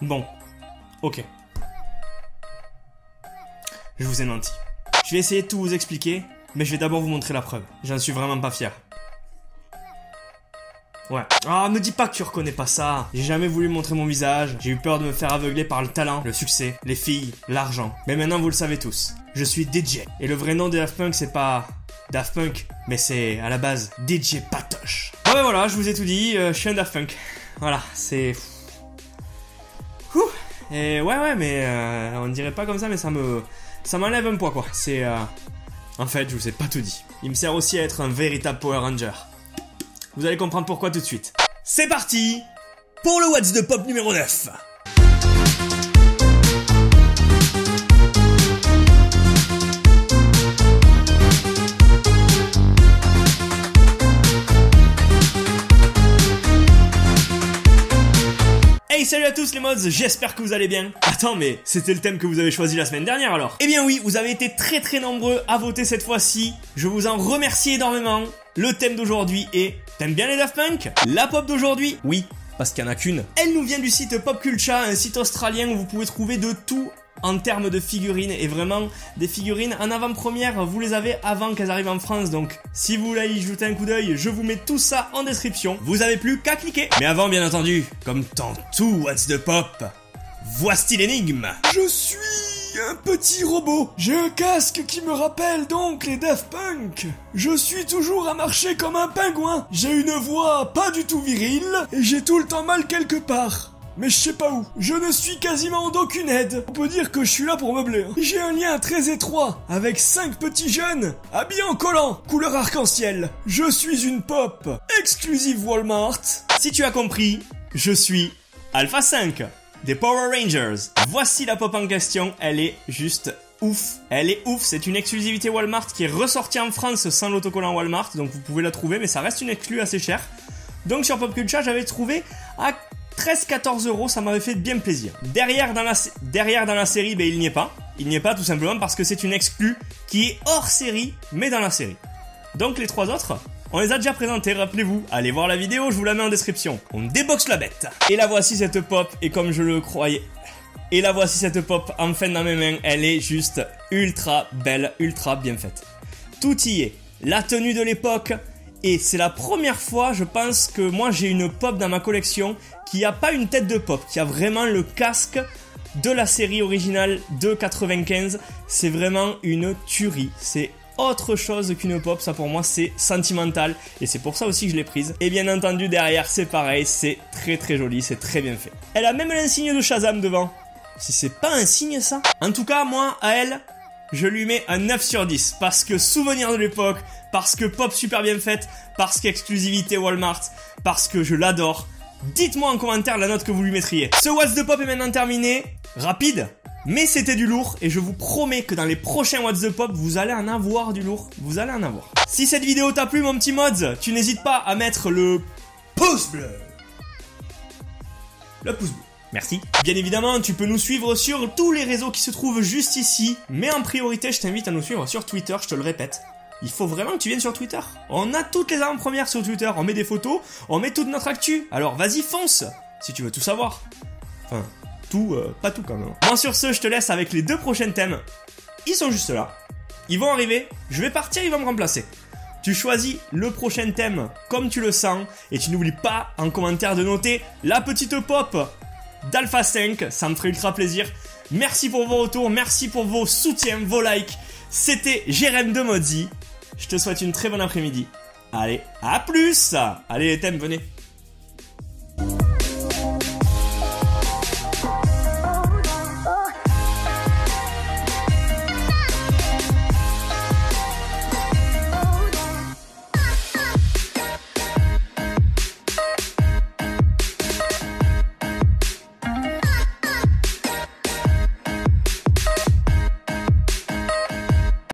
Bon, ok. Je vous ai menti. Je vais essayer de tout vous expliquer, mais je vais d'abord vous montrer la preuve. J'en suis vraiment pas fier. Ouais. Ah, me dis pas que tu reconnais pas ça. J'ai jamais voulu montrer mon visage. J'ai eu peur de me faire aveugler par le talent, le succès, les filles, l'argent. Mais maintenant vous le savez tous. Je suis DJ. Et le vrai nom de Daft Punk c'est pas Daft Punk, mais c'est à la base DJ Patoche. Ah ouais voilà, je vous ai tout dit. Je suis un Daft Punk. Voilà, c'est... Et ouais, mais on dirait pas comme ça, mais ça m'enlève un poids quoi. C'est en fait, je vous ai pas tout dit. Il me sert aussi à être un véritable Power Ranger. Vous allez comprendre pourquoi tout de suite. C'est parti pour le What's the Pop numéro 9. Hey, salut à tous les mods, j'espère que vous allez bien. Attends, mais c'était le thème que vous avez choisi la semaine dernière alors? Eh bien oui, vous avez été très nombreux à voter cette fois-ci. Je vous en remercie énormément. Le thème d'aujourd'hui est... T'aimes bien les Daft Punk? La pop d'aujourd'hui? Oui, parce qu'il n'y en a qu'une. Elle nous vient du site Pop Culture, un site australien où vous pouvez trouver de tout en termes de figurines. Et vraiment, des figurines en avant-première, vous les avez avant qu'elles arrivent en France. Donc, si vous voulez y jeter un coup d'œil, je vous mets tout ça en description. Vous avez plus qu'à cliquer. Mais avant, bien entendu, comme dans tout What's the Pop, voici l'énigme. Je suis un petit robot. J'ai un casque qui me rappelle donc les Daft Punk. Je suis toujours à marcher comme un pingouin. J'ai une voix pas du tout virile et j'ai tout le temps mal quelque part. Mais je sais pas où. Je ne suis quasiment d'aucune aide. On peut dire que je suis là pour meubler. J'ai un lien très étroit avec 5 petits jeunes habillés en collant, couleur arc-en-ciel. Je suis une pop exclusive Walmart. Si tu as compris, je suis Alpha 5 des Power Rangers. Voici la pop en question. Elle est juste ouf. Elle est ouf. C'est une exclusivité Walmart qui est ressortie en France sans l'autocollant Walmart. Donc vous pouvez la trouver, mais ça reste une exclue assez chère. Donc sur Pop Culture, j'avais trouvé à 13-14 €, ça m'avait fait bien plaisir. Derrière dans la série, ben, il n'y est pas. Il n'y est pas tout simplement parce que c'est une exclue qui est hors série, mais dans la série. Donc les 3 autres, on les a déjà présentés, rappelez-vous. Allez voir la vidéo, je vous la mets en description. On déboxe la bête. Et la voici cette pop, et comme je le croyais... Et la voici cette pop enfin dans mes mains, elle est juste ultra belle, ultra bien faite. Tout y est. La tenue de l'époque... Et c'est la première fois, je pense, que moi j'ai une pop dans ma collection qui a pas une tête de pop, qui a vraiment le casque de la série originale de 95. C'est vraiment une tuerie. C'est autre chose qu'une pop, ça pour moi c'est sentimental. Et c'est pour ça aussi que je l'ai prise. Et bien entendu derrière c'est pareil, c'est très joli, c'est très bien fait. Elle a même l'insigne de Shazam devant. Si c'est pas un signe ça. En tout cas moi, à elle... Je lui mets un 9 sur 10 parce que souvenir de l'époque, parce que pop super bien faite, parce qu'exclusivité Walmart, parce que je l'adore. Dites-moi en commentaire la note que vous lui mettriez. Ce What's the Pop est maintenant terminé, rapide, mais c'était du lourd et je vous promets que dans les prochains What's the Pop, vous allez en avoir du lourd, vous allez en avoir. Si cette vidéo t'a plu mon petit mods, tu n'hésites pas à mettre le pouce bleu. Le pouce bleu. Merci. Bien évidemment, tu peux nous suivre sur tous les réseaux qui se trouvent juste ici. Mais en priorité, je t'invite à nous suivre sur Twitter, je te le répète. Il faut vraiment que tu viennes sur Twitter. On a toutes les avant-premières sur Twitter. On met des photos, on met toute notre actu. Alors vas-y, fonce, si tu veux tout savoir. Enfin, tout, pas tout quand même. Bon, sur ce, je te laisse avec les 2 prochains thèmes. Ils sont juste là. Ils vont arriver. Je vais partir, ils vont me remplacer. Tu choisis le prochain thème comme tu le sens. Et tu n'oublies pas en commentaire de noter la petite pop d'Alpha 5, ça me ferait ultra plaisir. Merci pour vos retours, merci pour vos soutiens, vos likes. C'était Jérém de Modzi. Je te souhaite une très bonne après-midi. Allez, à plus. Allez les thèmes, venez.